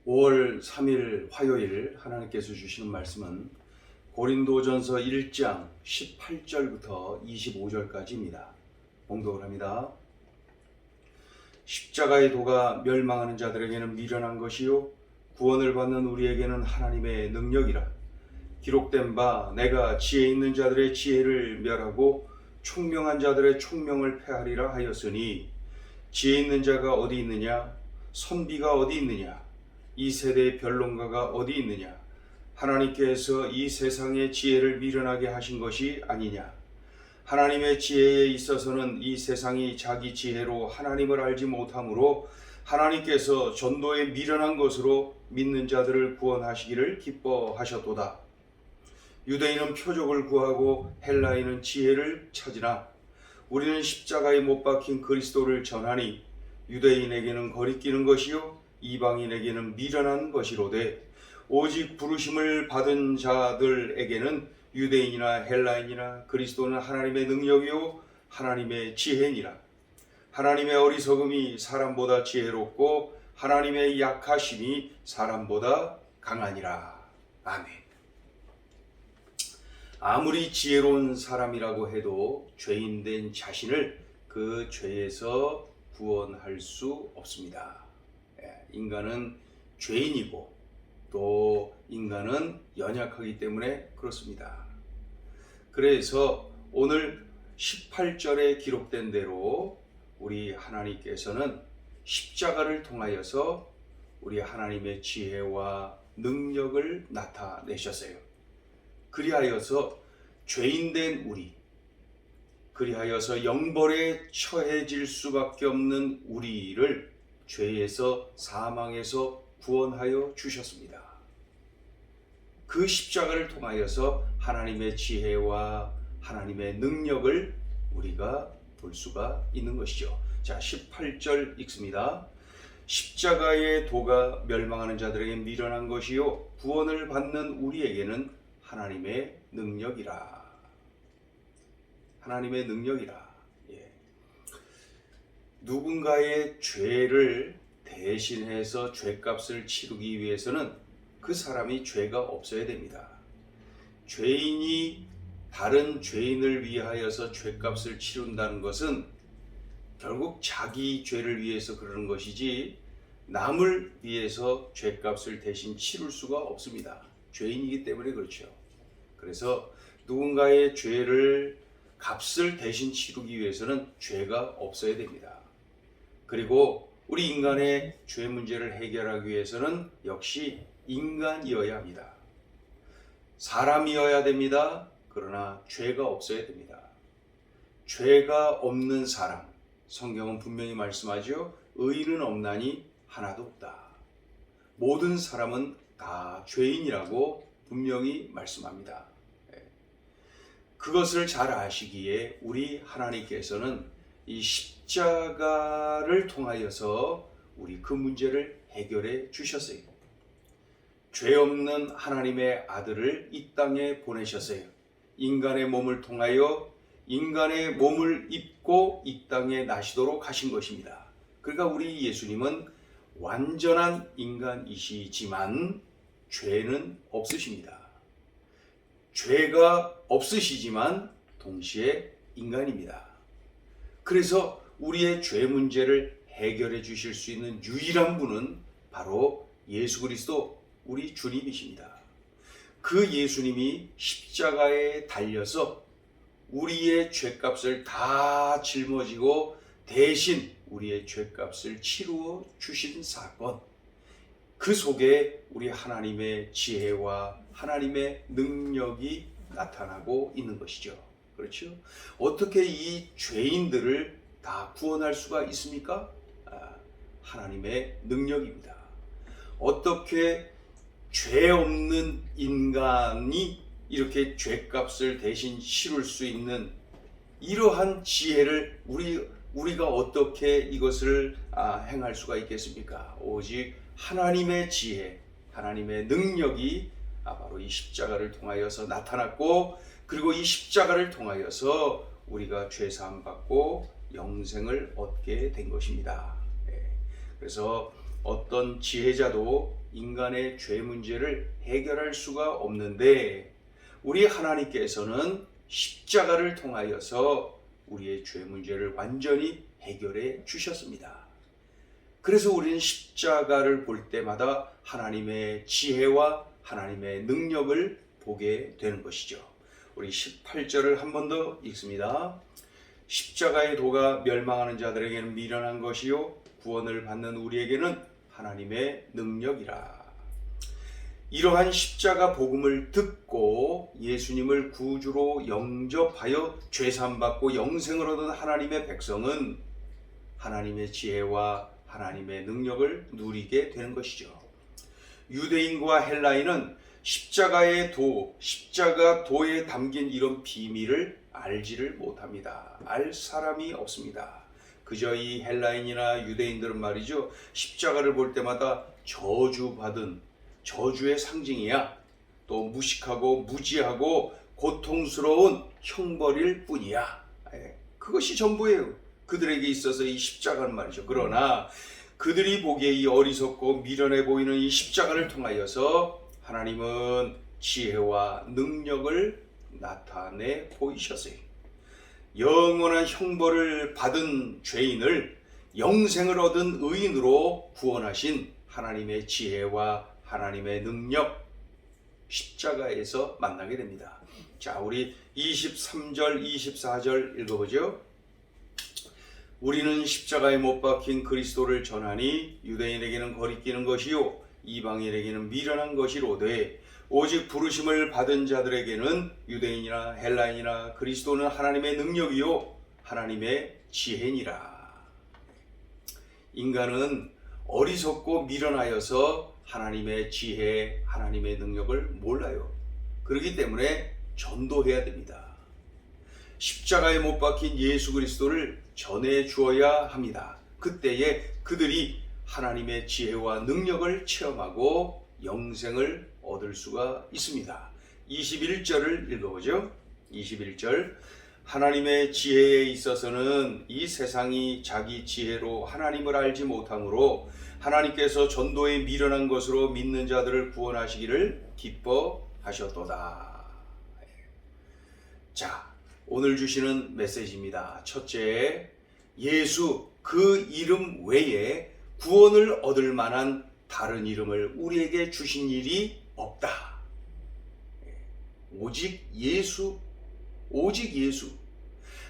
5월 3일 화요일 하나님께서 주시는 말씀은 고린도전서 1장 18절부터 25절까지입니다. 봉독을 합니다. 십자가의 도가 멸망하는 자들에게는 미련한 것이요 구원을 받는 우리에게는 하나님의 능력이라. 기록된 바 내가 지혜 있는 자들의 지혜를 멸하고 총명한 자들의 총명을 패하리라 하였으니, 지혜 있는 자가 어디 있느냐? 선비가 어디 있느냐? 이 세대의 변론가가 어디 있느냐? 하나님께서 이 세상의 지혜를 미련하게 하신 것이 아니냐? 하나님의 지혜에 있어서는 이 세상이 자기 지혜로 하나님을 알지 못하므로 하나님께서 전도에 미련한 것으로 믿는 자들을 구원하시기를 기뻐하셨도다. 유대인은 표적을 구하고 헬라인은 지혜를 찾으나 우리는 십자가에 못 박힌 그리스도를 전하니, 유대인에게는 거리끼는 것이요 이방인에게는 미련한 것이로되 오직 부르심을 받은 자들에게는 유대인이나 헬라인이나 그리스도는 하나님의 능력이요 하나님의 지혜니라. 하나님의 어리석음이 사람보다 지혜롭고 하나님의 약하심이 사람보다 강하니라. 아멘. 아무리 지혜로운 사람이라고 해도 죄인된 자신을 그 죄에서 구원할 수 없습니다. 인간은 죄인이고 또 인간은 연약하기 때문에 그렇습니다. 그래서 오늘 18절에 기록된 대로 우리 하나님께서는 십자가를 통하여서 우리 하나님의 지혜와 능력을 나타내셨어요. 그리하여서 죄인된 우리, 그리하여서 영벌에 처해질 수밖에 없는 우리를 죄에서 사망에서 구원하여 주셨습니다. 그 십자가를 통하여서 하나님의 지혜와 하나님의 능력을 우리가 볼 수가 있는 것이죠. 자, 18절 읽습니다. 십자가의 도가 멸망하는 자들에게 미련한 것이요 구원을 받는 우리에게는 하나님의 능력이라. 하나님의 능력이라. 누군가의 죄를 대신해서 죄값을 치르기 위해서는 그 사람이 죄가 없어야 됩니다. 죄인이 다른 죄인을 위하여서 죄값을 치른다는 것은 결국 자기 죄를 위해서 그러는 것이지 남을 위해서 죄값을 대신 치를 수가 없습니다. 죄인이기 때문에 그렇죠. 그래서 누군가의 죄를 값을 대신 치르기 위해서는 죄가 없어야 됩니다. 그리고 우리 인간의 죄 문제를 해결하기 위해서는 역시 인간이어야 합니다. 사람이어야 됩니다. 그러나 죄가 없어야 됩니다. 죄가 없는 사람, 성경은 분명히 말씀하죠. 의인은 없나니 하나도 없다. 모든 사람은 다 죄인이라고 분명히 말씀합니다. 그것을 잘 아시기에 우리 하나님께서는 이 십자가를 통하여서 우리 그 문제를 해결해 주셨어요. 죄 없는 하나님의 아들을 이 땅에 보내셨어요. 인간의 몸을 통하여 인간의 몸을 입고 이 땅에 나시도록 하신 것입니다. 그러니까 우리 예수님은 완전한 인간이시지만 죄는 없으십니다. 죄가 없으시지만 동시에 인간입니다. 그래서 우리의 죄 문제를 해결해 주실 수 있는 유일한 분은 바로 예수 그리스도 우리 주님이십니다. 그 예수님이 십자가에 달려서 우리의 죄값을 다 짊어지고 대신 우리의 죄값을 치루어 주신 사건, 그 속에 우리 하나님의 지혜와 하나님의 능력이 나타나고 있는 것이죠. 그렇죠? 어떻게 이 죄인들을 다 구원할 수가 있습니까? 하나님의 능력입니다. 어떻게 죄 없는 인간이 이렇게 죄값을 대신 치룰 수 있는 이러한 지혜를 우리가 어떻게 이것을 행할 수가 있겠습니까? 오직 하나님의 지혜, 하나님의 능력이 바로 이 십자가를 통하여서 나타났고, 그리고 이 십자가를 통하여서 우리가 죄사함 받고 영생을 얻게 된 것입니다. 그래서 어떤 지혜자도 인간의 죄 문제를 해결할 수가 없는데 우리 하나님께서는 십자가를 통하여서 우리의 죄 문제를 완전히 해결해 주셨습니다. 그래서 우리는 십자가를 볼 때마다 하나님의 지혜와 하나님의 능력을 보게 되는 것이죠. 우리 18절을 한 번 더 읽습니다. 십자가의 도가 멸망하는 자들에게는 미련한 것이요 구원을 받는 우리에게는 하나님의 능력이라. 이러한 십자가 복음을 듣고 예수님을 구주로 영접하여 죄사함받고 영생을 얻은 하나님의 백성은 하나님의 지혜와 하나님의 능력을 누리게 되는 것이죠. 유대인과 헬라인은 십자가의 도, 십자가 도에 담긴 이런 비밀을 알지를 못합니다. 알 사람이 없습니다. 그저 이 헬라인이나 유대인들은 말이죠, 십자가를 볼 때마다 저주받은 저주의 상징이야. 또 무식하고 무지하고 고통스러운 형벌일 뿐이야. 그것이 전부예요. 그들에게 있어서 이 십자가는 말이죠. 그러나 그들이 보기에 이 어리석고 미련해 보이는 이 십자가를 통하여서 하나님은 지혜와 능력을 나타내 보이셨어요. 영원한 형벌을 받은 죄인을 영생을 얻은 의인으로 구원하신 하나님의 지혜와 하나님의 능력, 십자가에서 만나게 됩니다. 자, 우리 23절, 24절 읽어보죠. 우리는 십자가에 못 박힌 그리스도를 전하니 유대인에게는 거리끼는 것이요 이방인에게는 미련한 것이로되 오직 부르심을 받은 자들에게는 유대인이나 헬라인이나 그리스도는 하나님의 능력이요 하나님의 지혜니라. 인간은 어리석고 미련하여서 하나님의 지혜, 하나님의 능력을 몰라요. 그렇기 때문에 전도해야 됩니다. 십자가에 못 박힌 예수 그리스도를 전해 주어야 합니다. 그때에 그들이 하나님의 지혜와 능력을 체험하고 영생을 얻을 수가 있습니다. 21절을 읽어보죠. 21절. 하나님의 지혜에 있어서는 이 세상이 자기 지혜로 하나님을 알지 못하므로 하나님께서 전도에 미련한 것으로 믿는 자들을 구원하시기를 기뻐하셨도다. 자, 오늘 주시는 메시지입니다. 첫째, 예수 그 이름 외에 구원을 얻을 만한 다른 이름을 우리에게 주신 일이 없다. 오직 예수, 오직 예수.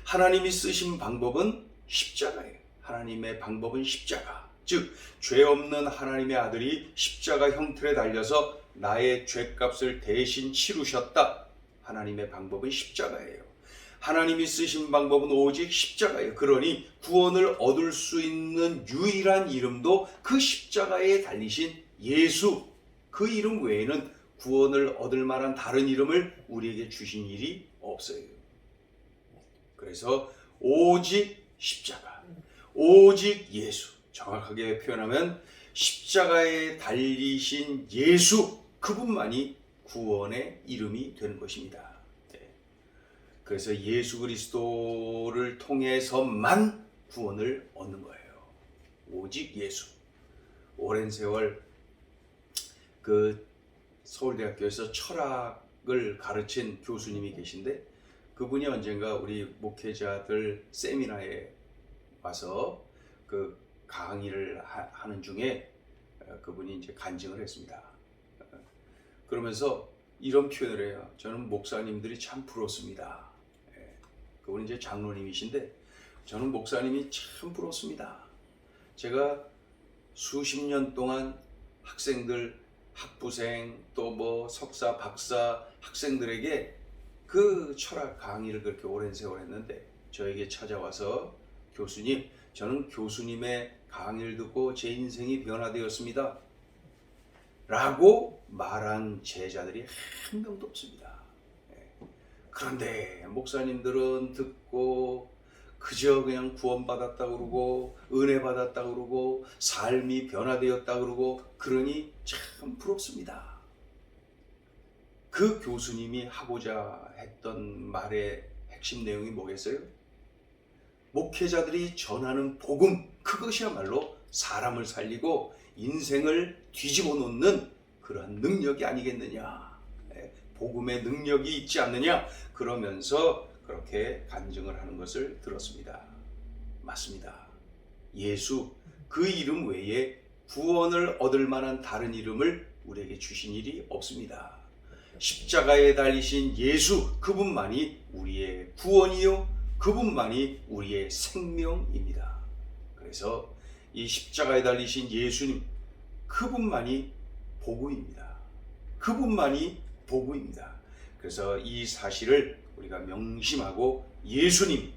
하나님이 쓰신 방법은 십자가예요. 하나님의 방법은 십자가. 즉, 죄 없는 하나님의 아들이 십자가 형틀에 달려서 나의 죄값을 대신 치르셨다. 하나님의 방법은 십자가예요. 하나님이 쓰신 방법은 오직 십자가예요. 그러니 구원을 얻을 수 있는 유일한 이름도 그 십자가에 달리신 예수, 그 이름 외에는 구원을 얻을 만한 다른 이름을 우리에게 주신 일이 없어요. 그래서 오직 십자가, 오직 예수, 정확하게 표현하면 십자가에 달리신 예수, 그분만이 구원의 이름이 되는 것입니다. 그래서 예수 그리스도를 통해서만 구원을 얻는 거예요. 오직 예수. 오랜 세월 그 서울대학교에서 철학을 가르친 교수님이 계신데 그분이 언젠가 우리 목회자들 세미나에 와서 그 강의를 하는 중에 그분이 이제 간증을 했습니다. 그러면서 이런 표현을 해요. 저는 목사님들이 참 부럽습니다. 그분이 이제 장로님이신데 저는 목사님이 참 부럽습니다. 제가 수십 년 동안 학생들, 학부생, 또 뭐 석사, 박사 학생들에게 그 철학 강의를 그렇게 오랜 세월 했는데 저에게 찾아와서 교수님, 저는 교수님의 강의를 듣고 제 인생이 변화되었습니다. 라고 말한 제자들이 한 명도 없습니다. 그런데 목사님들은 듣고 그저 그냥 구원받았다 그러고 은혜 받았다 그러고 삶이 변화되었다 그러고 그러니 참 부럽습니다. 그 교수님이 하고자 했던 말의 핵심 내용이 뭐겠어요? 목회자들이 전하는 복음, 그것이야말로 사람을 살리고 인생을 뒤집어 놓는 그러한 능력이 아니겠느냐. 복음의 능력이 있지 않느냐. 그러면서 그렇게 간증을 하는 것을 들었습니다. 맞습니다. 예수 그 이름 외에 구원을 얻을 만한 다른 이름을 우리에게 주신 일이 없습니다. 십자가에 달리신 예수 그분만이 우리의 구원이요 그분만이 우리의 생명입니다. 그래서 이 십자가에 달리신 예수님 그분만이 복음입니다. 그분만이 복음입니다. 그래서 이 사실을 우리가 명심하고 예수님,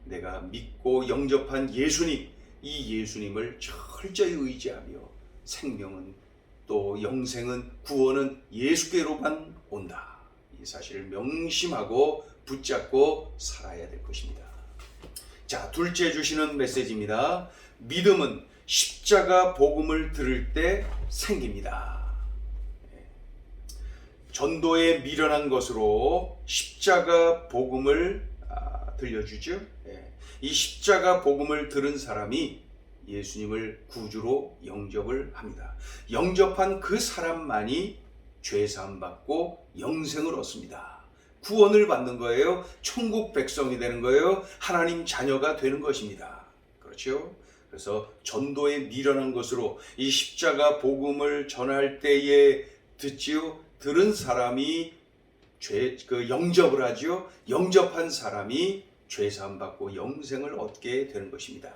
내가 믿고 영접한 예수님, 이 예수님을 철저히 의지하며 생명은 또 영생은 구원은 예수께로만 온다. 이 사실을 명심하고 붙잡고 살아야 될 것입니다. 자, 둘째 주시는 메시지입니다. 믿음은 십자가 복음을 들을 때 생깁니다. 전도에 미련한 것으로 십자가 복음을 들려주죠. 이 십자가 복음을 들은 사람이 예수님을 구주로 영접을 합니다. 영접한 그 사람만이 죄사함 받고 영생을 얻습니다. 구원을 받는 거예요. 천국 백성이 되는 거예요. 하나님 자녀가 되는 것입니다. 그렇죠? 그래서 전도에 미련한 것으로 이 십자가 복음을 전할 때에 들은 사람이 영접을 하죠. 영접한 사람이 죄사함 받고 영생을 얻게 되는 것입니다.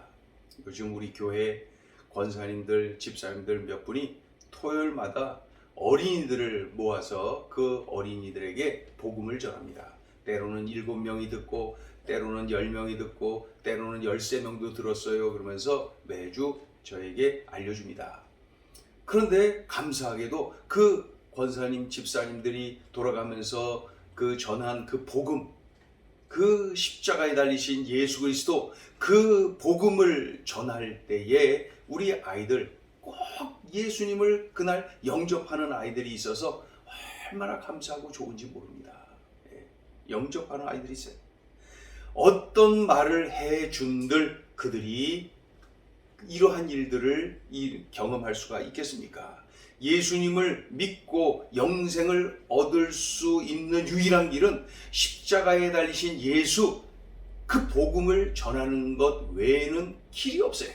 요즘 우리 교회 권사님들, 집사님들 몇 분이 토요일마다 어린이들을 모아서 그 어린이들에게 복음을 전합니다. 때로는 7명이 듣고 때로는 10명이 듣고 때로는 13명도 들었어요. 그러면서 매주 저에게 알려줍니다. 그런데 감사하게도 그 권사님, 집사님들이 돌아가면서 그 전한 그 복음, 그 십자가에 달리신 예수 그리스도 그 복음을 전할 때에 우리 아이들 꼭 예수님을 그날 영접하는 아이들이 있어서 얼마나 감사하고 좋은지 모릅니다. 영접하는 아이들이 있어요. 어떤 말을 해준들 그들이 이러한 일들을 경험할 수가 있겠습니까? 예수님을 믿고 영생을 얻을 수 있는 유일한 길은 십자가에 달리신 예수 그 복음을 전하는 것 외에는 길이 없어요.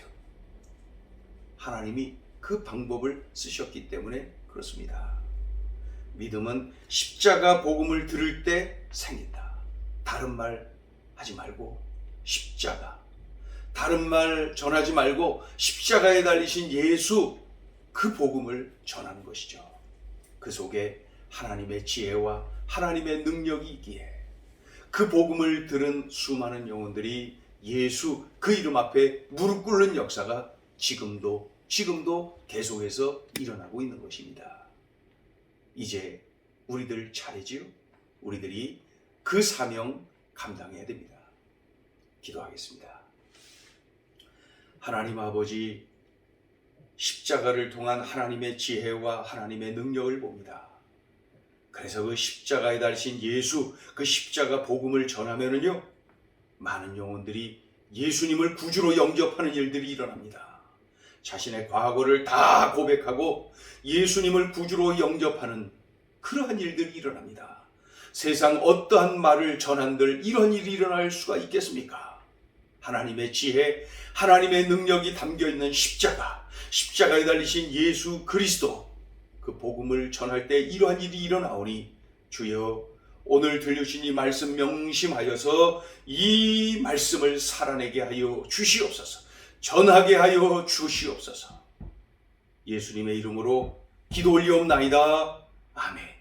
하나님이 그 방법을 쓰셨기 때문에 그렇습니다. 믿음은 십자가 복음을 들을 때 생긴다. 다른 말 하지 말고 십자가, 다른 말 전하지 말고 십자가에 달리신 예수 그 복음을 전하는 것이죠. 그 속에 하나님의 지혜와 하나님의 능력이 있기에 그 복음을 들은 수많은 영혼들이 예수 그 이름 앞에 무릎 꿇는 역사가 지금도 계속해서 일어나고 있는 것입니다. 이제 우리들 차례지요. 우리들이 그 사명 감당해야 됩니다. 기도하겠습니다. 하나님 아버지, 십자가를 통한 하나님의 지혜와 하나님의 능력을 봅니다. 그래서 그 십자가에 달리신 예수, 그 십자가 복음을 전하면은요, 많은 영혼들이 예수님을 구주로 영접하는 일들이 일어납니다. 자신의 과거를 다 고백하고 예수님을 구주로 영접하는 그러한 일들이 일어납니다. 세상 어떠한 말을 전한들 이런 일이 일어날 수가 있겠습니까? 하나님의 지혜, 하나님의 능력이 담겨있는 십자가에 달리신 예수 그리스도 그 복음을 전할 때 이러한 일이 일어나오니 주여 오늘 들려주신 이 말씀 명심하여서 이 말씀을 살아내게 하여 주시옵소서. 전하게 하여 주시옵소서. 예수님의 이름으로 기도 올리옵나이다. 아멘.